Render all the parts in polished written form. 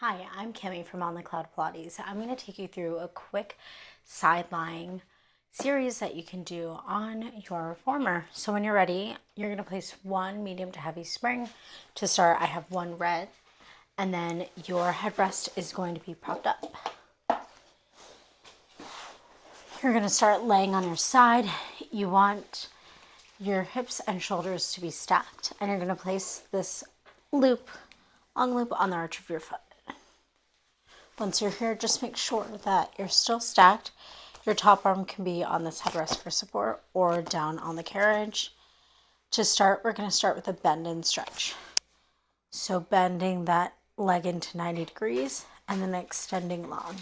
Hi, I'm Cami from On the Cloud Pilates. I'm going to take you through a quick side lying series that you can do on your reformer. So when you're ready, you're going to place one medium to heavy spring. To start, I have one red, and then your headrest is going to be propped up. You're going to start laying on your side. You want your hips and shoulders to be stacked, and you're going to place this long loop on the arch of your foot. Once you're here, just make sure that you're still stacked. Your top arm can be on this headrest for support or down on the carriage. To start, we're going to start with a bend and stretch. So bending that leg into 90 degrees and then extending long.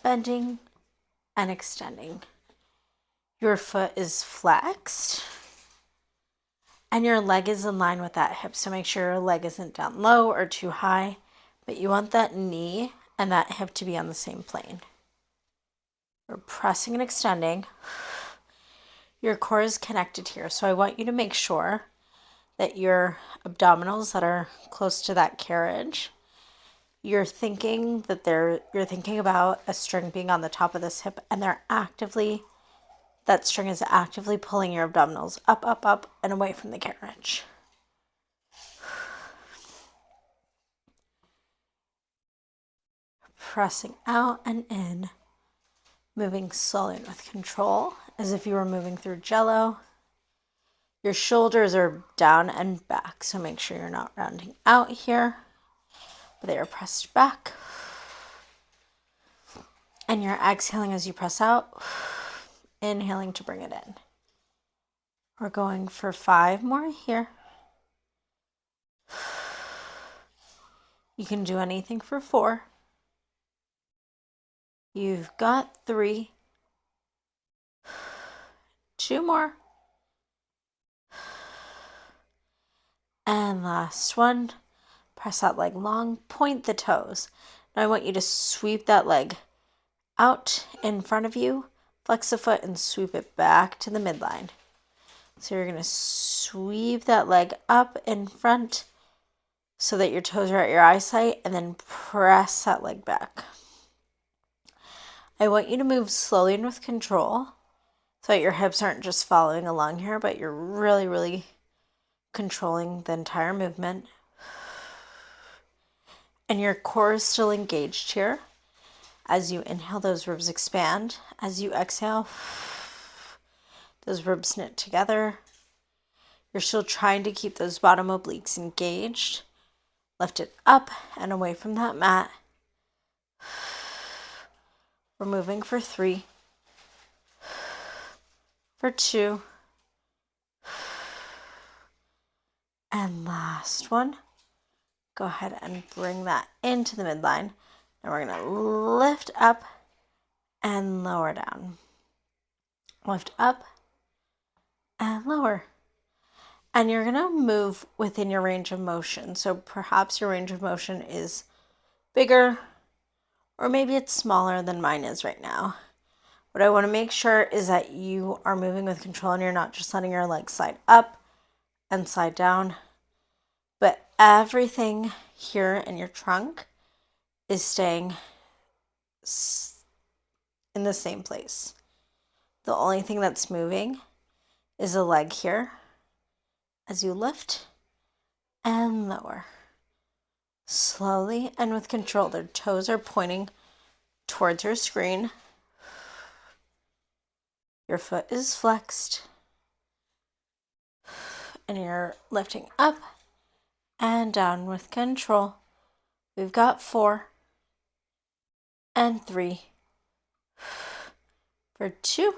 Bending and extending. Your foot is flexed and your leg is in line with that hip. So make sure your leg isn't down low or too high, but you want that knee and that hip to be on the same plane. We're pressing and extending. Your core is connected here. So I want you to make sure that your abdominals that are close to that carriage, you're thinking about a string being on the top of this hip, and that string is actively pulling your abdominals up, up, up, and away from the carriage. Pressing out and in, moving slowly and with control, as if you were moving through jello. Your shoulders are down and back, so make sure you're not rounding out here, but they are pressed back. And you're exhaling as you press out, inhaling to bring it in. We're going for 5 more here. You can do anything for 4. You've got 3. 2 more. And last one. Press that leg long, point the toes. Now I want you to sweep that leg out in front of you, flex the foot and sweep it back to the midline. So you're going to sweep that leg up in front so that your toes are at your eyesight, and then press that leg back. I want you to move slowly and with control so that your hips aren't just following along here, but you're really, really controlling the entire movement. And your core is still engaged here. As you inhale, those ribs expand. As you exhale, those ribs knit together. You're still trying to keep those bottom obliques engaged. Lift it up and away from that mat. We're moving for 3, for 2, and last one. Go ahead and bring that into the midline. Now we're going to lift up and lower down. Lift up and lower. And you're going to move within your range of motion. So perhaps your range of motion is bigger, or maybe it's smaller than mine is right now. What I want to make sure is that you are moving with control and you're not just letting your legs slide up and slide down, but everything here in your trunk is staying in the same place. The only thing that's moving is a leg here as you lift and lower. Slowly and with control. Their toes are pointing towards your screen. Your foot is flexed. And you're lifting up and down with control. We've got 4 and 3 for 2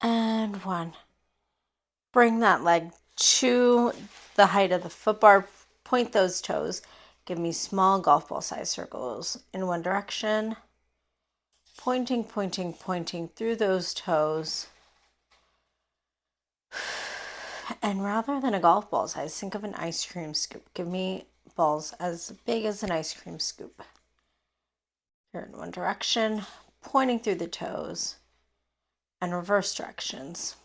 and 1. Bring that leg to the height of the foot bar. Point those toes. Give me small golf ball size circles in one direction. Pointing, pointing, pointing through those toes. And rather than a golf ball size, think of an ice cream scoop. Give me balls as big as an ice cream scoop. Here in one direction, pointing through the toes, and reverse directions.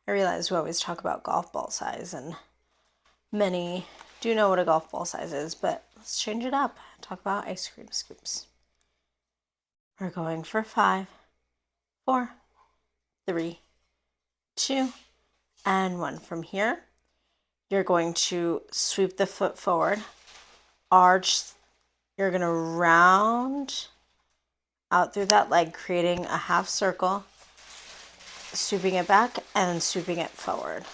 I realize we always talk about golf ball size, and Many do know what a golf ball size is, but let's change it up. Talk about ice cream scoops. We're going for 5, 4, 3, 2, and 1. From here, you're going to sweep the foot forward, arch. You're going to round out through that leg, creating a half circle, sweeping it back and sweeping it forward.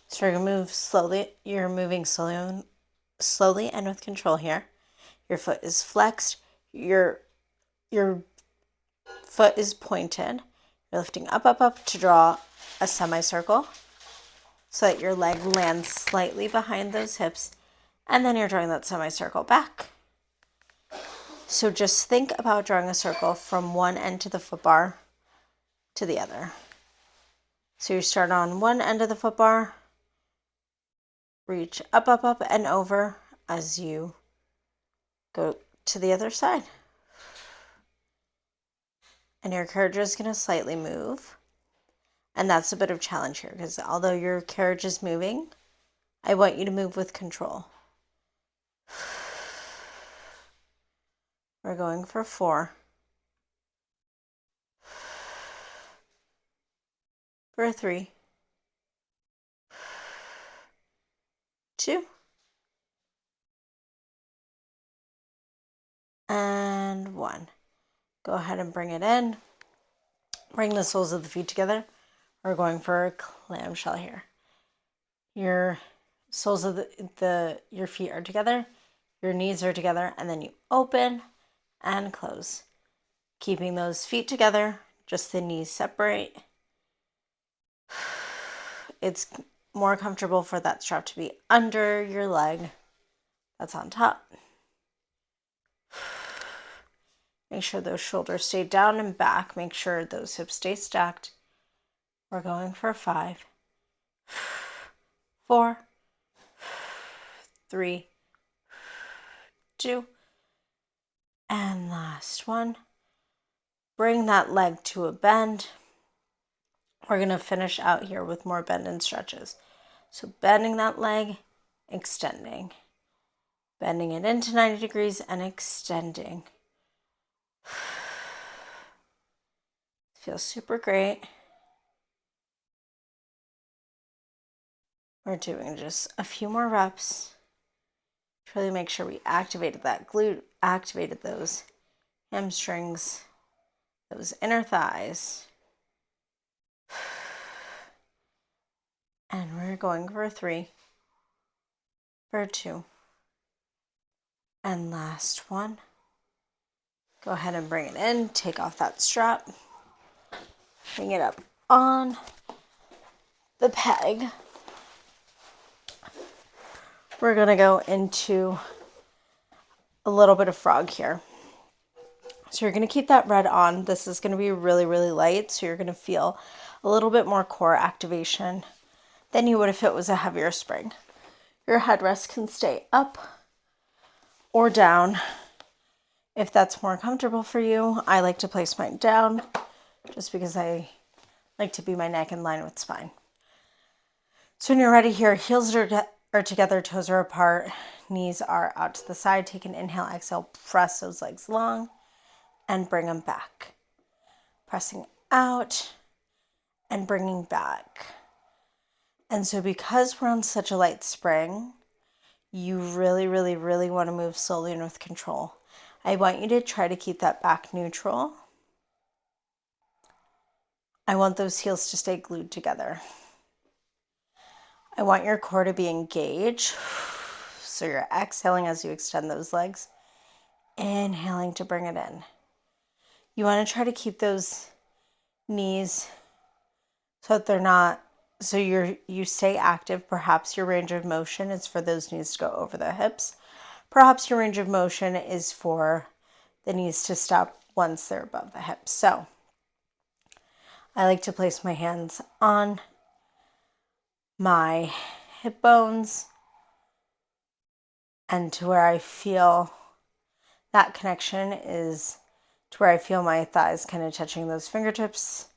So you're going to move slowly. You're moving slowly and with control here. Your foot is flexed. Your foot is pointed. You're lifting up, up, up to draw a semicircle so that your leg lands slightly behind those hips, and then you're drawing that semicircle back. So just think about drawing a circle from one end to the foot bar to the other. So you start on one end of the foot bar, reach up, up, up, and over as you go to the other side. And your carriage is going to slightly move. And that's a bit of challenge here, because although your carriage is moving, I want you to move with control. We're going for 4. For 3. 2. And 1. Go ahead and bring it in. Bring the soles of the feet together. We're going for a clamshell here. Your soles of your feet are together. Your knees are together, and then you open and close. Keeping those feet together, just the knees separate. It's more comfortable for that strap to be under your leg that's on top. Make sure those shoulders stay down and back. Make sure those hips stay stacked. We're going for 5, 4, 3, 2, and last one. Bring that leg to a bend. We're going to finish out here with more bend and stretches. So bending that leg, extending. Bending it into 90 degrees and extending. Feels super great. We're doing just a few more reps to really make sure we activated that glute, activated those hamstrings, those inner thighs. And we're going for 3, for 2, and last one. Go ahead and bring it in, take off that strap, bring it up on the peg. We're gonna go into a little bit of frog here. So you're gonna keep that red on. This is gonna be really, really light, so you're gonna feel a little bit more core activation than you would if it was a heavier spring. Your headrest can stay up or down if that's more comfortable for you. I like to place mine down just because I like to be my neck in line with spine. So when you're ready here, heels are together, toes are apart, knees are out to the side. Take an inhale, exhale, press those legs long and bring them back. Pressing out and bringing back. And so because we're on such a light spring, you really, really, really want to move slowly and with control. I want you to try to keep that back neutral. I want those heels to stay glued together. I want your core to be engaged. So you're exhaling as you extend those legs. Inhaling to bring it in. You want to try to keep those knees so that they're not, so you stay active. Perhaps your range of motion is for those knees to go over the hips. Perhaps your range of motion is for the knees to stop once they're above the hips. So I like to place my hands on my hip bones and to where I feel that connection is to where I feel my thighs kind of touching those fingertips.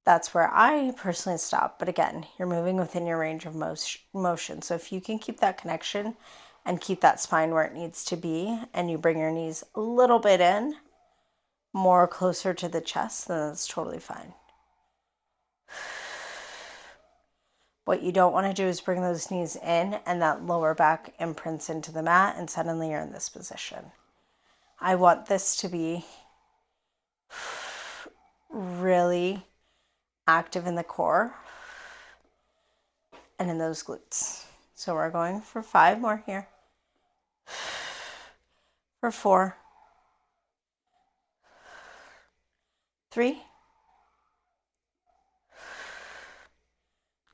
That's where I personally stop. But again, you're moving within your range of motion. So if you can keep that connection and keep that spine where it needs to be, and you bring your knees a little bit in, more closer to the chest, then that's totally fine. What you don't want to do is bring those knees in and that lower back imprints into the mat and suddenly you're in this position. I want this to be really active in the core and in those glutes. So we're going for 5 more here. For 4, 3,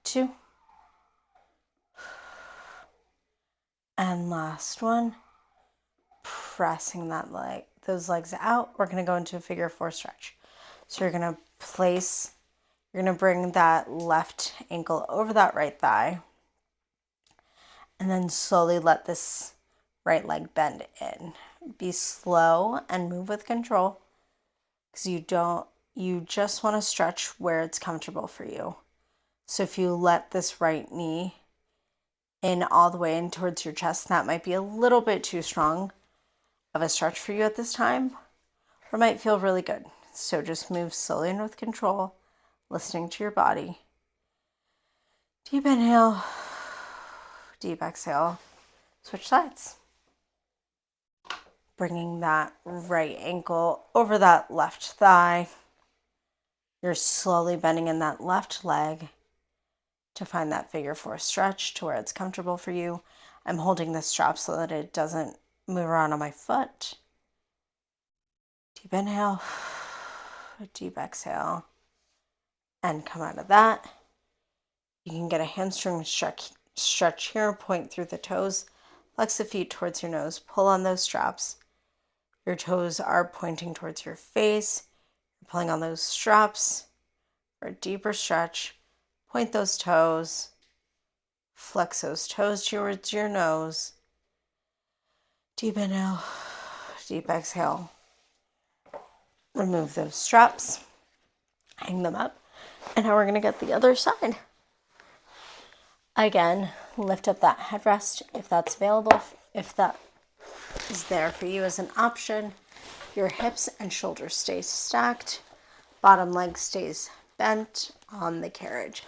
2, and last one. Pressing those legs out. We're going to go into a figure 4 stretch. So you're going to bring that left ankle over that right thigh, and then slowly let this right leg bend in. Be slow and move with control, because you just want to stretch where it's comfortable for you. So if you let this right knee in all the way in towards your chest, that might be a little bit too strong of a stretch for you at this time, or might feel really good. So just move slowly and with control, listening to your body. Deep inhale, deep exhale, switch sides. Bringing that right ankle over that left thigh. You're slowly bending in that left leg to find that figure 4 stretch to where it's comfortable for you. I'm holding this strap so that it doesn't move around on my foot. Deep inhale, deep exhale, and come out of that. You can get a hamstring stretch here, point through the toes, flex the feet towards your nose, pull on those straps. Your toes are pointing towards your face. You're pulling on those straps for a deeper stretch. Point those toes, flex those toes towards your nose. Deep inhale, deep exhale. Remove those straps, hang them up, and now we're going to get the other side. Again, lift up that headrest if that's available, if that is there for you as an option. Your hips and shoulders stay stacked. Bottom leg stays bent on the carriage.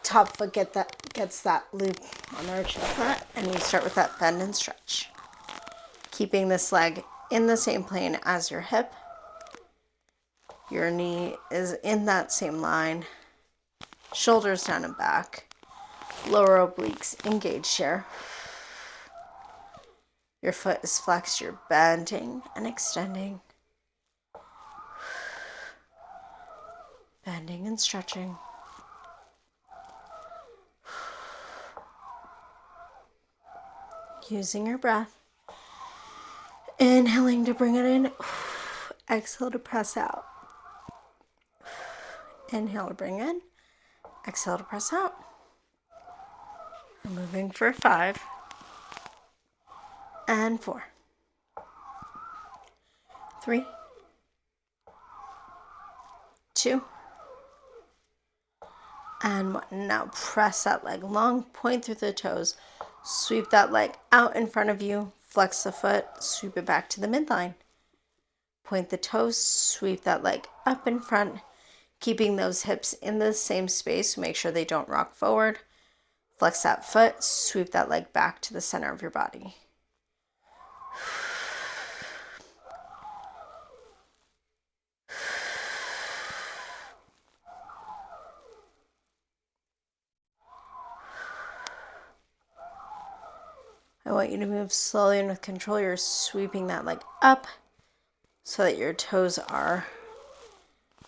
Top foot gets that loop on the arch of the foot, and you start with that bend and stretch. Keeping this leg in the same plane as your hip. Your knee is in that same line. Shoulders down and back. Lower obliques engaged here. Your foot is flexed. You're bending and extending. Bending and stretching. Using your breath. Inhaling to bring it in. Exhale to press out. Inhale to bring in. Exhale to press out. We're moving for 5 and 4, 3, 2, and 1. Now press that leg long, point through the toes, sweep that leg out in front of you, flex the foot, sweep it back to the midline. Point the toes, sweep that leg up in front, keeping those hips in the same space. Make sure they don't rock forward. Flex that foot, sweep that leg back to the center of your body. I want you to move slowly and with control. You're sweeping that leg up so that your toes are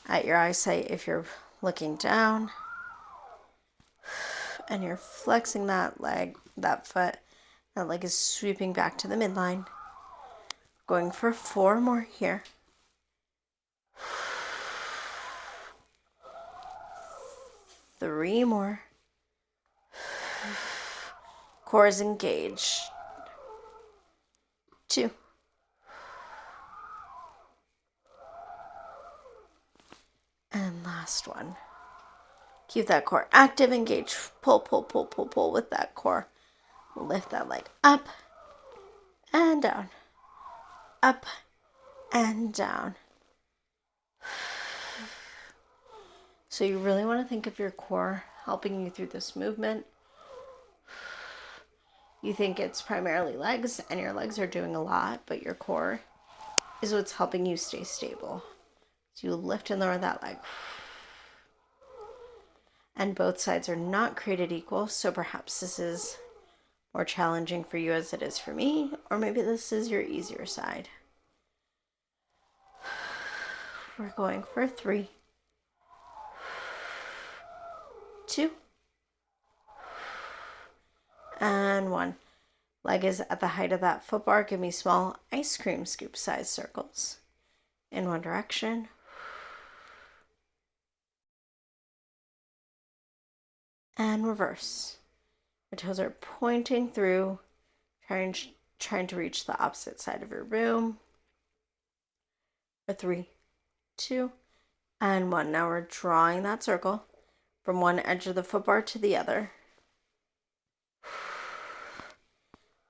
at your eyesight if you're looking down. And you're flexing that leg, that foot. That leg is sweeping back to the midline. Going for 4 more here. 3 more. Core is engaged. 2. And last one. Keep that core active, engage, pull, pull, pull, pull, pull with that core. Lift that leg up and down, up and down. So you really want to think of your core helping you through this movement. You think it's primarily legs, and your legs are doing a lot, but your core is what's helping you stay stable. So you lift and lower that leg. And both sides are not created equal, so perhaps this is more challenging for you as it is for me, or maybe this is your easier side. We're going for 3, 2, and 1. Leg is at the height of that foot bar. Give me small ice cream scoop size circles in one direction. And reverse. The toes are pointing through, trying to reach the opposite side of your room. For 3, 2, and 1. Now we're drawing that circle from one edge of the foot bar to the other.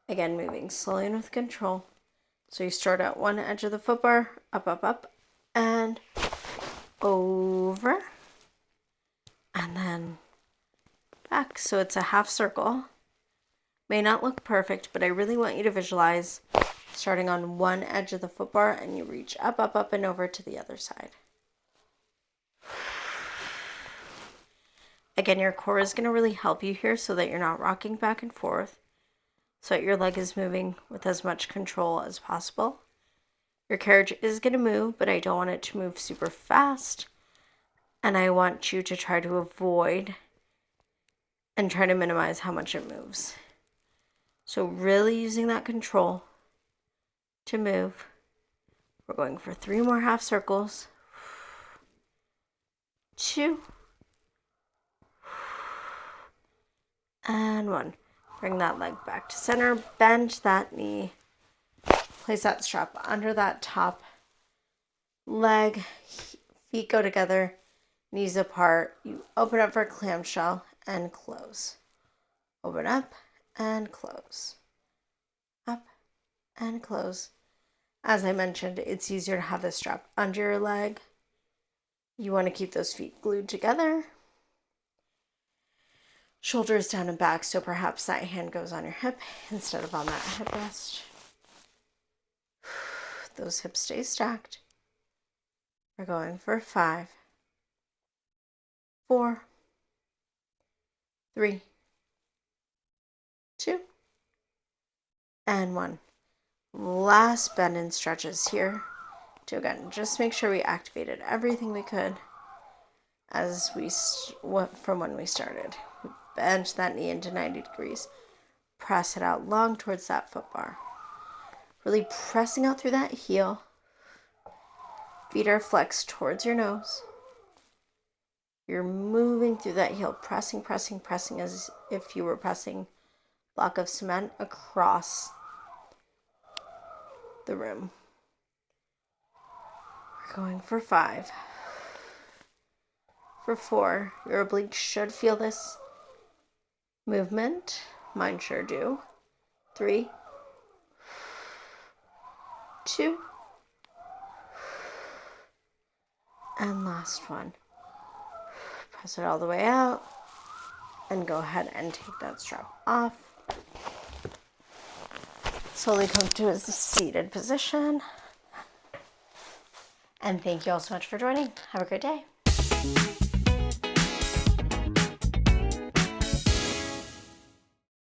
Again, moving slowly and with control. So you start at one edge of the foot bar, up, up, up, and over, and then back. So it's a half circle. May not look perfect, but I really want you to visualize starting on one edge of the foot bar and you reach up, up, up, and over to the other side. Again, your core is going to really help you here so that you're not rocking back and forth, so that your leg is moving with as much control as possible. Your carriage is going to move, but I don't want it to move super fast. And I want you to try to avoid and try to minimize how much it moves. So really using that control to move. We're going for 3 more half circles. 2. And 1. Bring that leg back to center. Bend that knee. Place that strap under that top leg. Feet go together. Knees apart. You open up for clamshell and close. Open up and close. Up and close. As I mentioned, it's easier to have the strap under your leg. You want to keep those feet glued together. Shoulders down and back, so perhaps that hand goes on your hip instead of on that headrest. Those hips stay stacked. We're going for 5, 4, 3, 2, and 1. Last bend and stretches here to, again, just make sure we activated everything we could as we from when we started. Bend that knee into 90 degrees. Press it out long towards that foot bar. Really pressing out through that heel. Feet are flexed towards your nose. You're moving through that heel, pressing, pressing, pressing as if you were pressing a block of cement across the room. We're going for 5. For 4, your obliques should feel this movement. Mine sure do. 3, 2, and last one. Press it all the way out and go ahead and take that strap off. Slowly come to a seated position. And thank you all so much for joining. Have a great day.